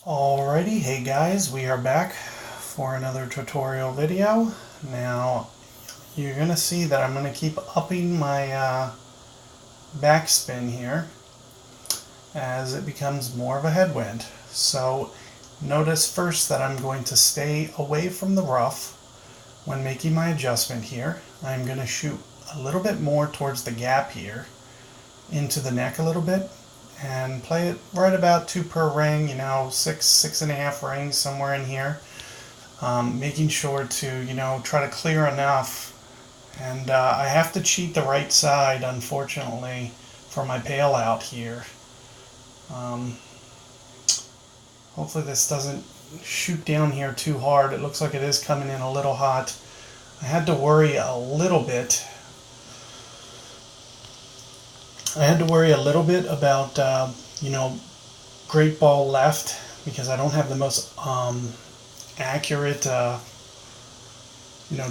Alrighty, hey guys, we are back for another tutorial video. Now, you're going to see that I'm going to keep upping my backspin here as it becomes more of a headwind. So, notice first that I'm going to stay away from the rough when making my adjustment here. I'm going to shoot a little bit more towards the gap here, into the neck a little bit, and play it right about 2 per ring, six and a half rings somewhere in here, making sure to try to clear enough. And I have to cheat the right side, unfortunately, for my pail out here. Hopefully this doesn't shoot down here too hard. It looks like it is coming in a little hot. I had to worry a little bit about, great ball left, because I don't have the most accurate,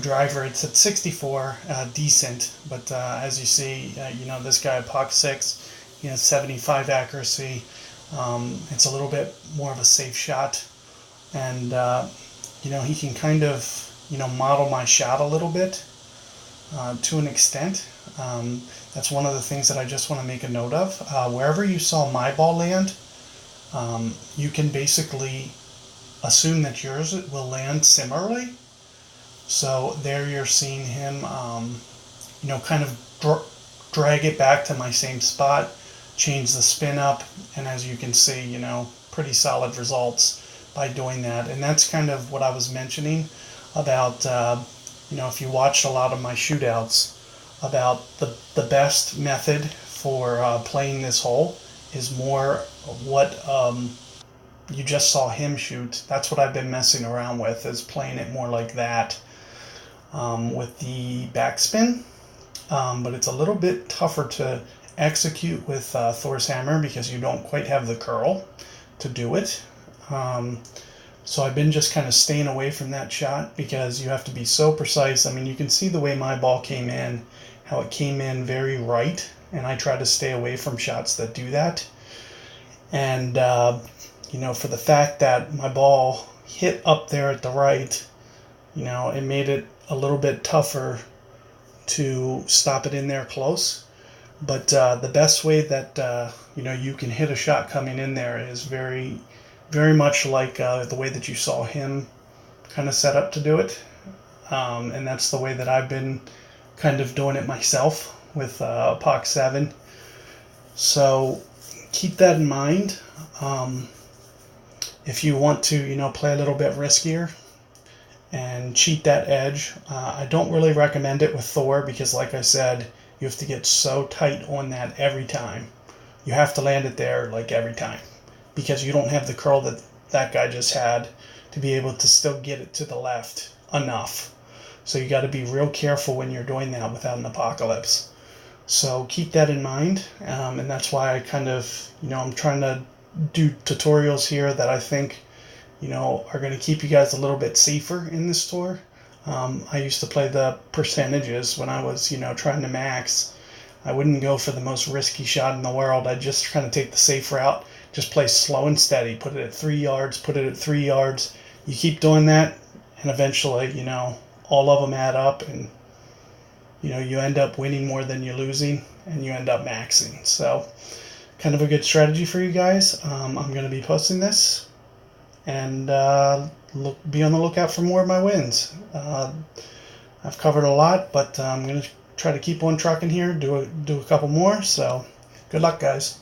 driver. It's at 64, decent, but as you see, this guy, Puck 6, he has 75 accuracy. It's a little bit more of a safe shot, and, he can kind of, model my shot a little bit, to an extent. That's one of the things that I just want to make a note of. Wherever you saw my ball land, you can basically assume that yours will land similarly. So there you're seeing him, kind of drag it back to my same spot, change the spin up, and as you can see, pretty solid results by doing that. And that's kind of what I was mentioning about, if you watched a lot of my shootouts, about the best method for playing this hole is more what you just saw him shoot. That's what I've been messing around with, is playing it more like that, with the backspin. But it's a little bit tougher to execute with Thor's hammer because you don't quite have the curl to do it. So I've been just kind of staying away from that shot because you have to be so precise. I mean, you can see the way my ball came in, how it came in very right, and I try to stay away from shots that do that. And, for the fact that my ball hit up there at the right, it made it a little bit tougher to stop it in there close. But the best way that, you can hit a shot coming in there is very, very much like the way that you saw him kind of set up to do it. And that's the way that I've been kind of doing it myself with POC 7. So keep that in mind. If you want to, play a little bit riskier and cheat that edge, I don't really recommend it with Thor because, like I said, you have to get so tight on that every time. You have to land it there like every time because you don't have the curl that that guy just had to be able to still get it to the left enough. So you got to be real careful when you're doing that without an apocalypse. So keep that in mind, and that's why I kind of, I'm trying to do tutorials here that I think, are going to keep you guys a little bit safer in this tour. I used to play the percentages when I was, trying to max. I wouldn't go for the most risky shot in the world. I'd just kind of take the safe route, just play slow and steady, put it at 3 yards, put it at 3 yards. You keep doing that, and eventually, all of them add up, and you end up winning more than you're losing, and you end up maxing. So kind of a good strategy for you guys. I'm going to be posting this, and be on the lookout for more of my wins. I've covered a lot, but I'm going to try to keep on trucking here, do a couple more. So good luck, guys.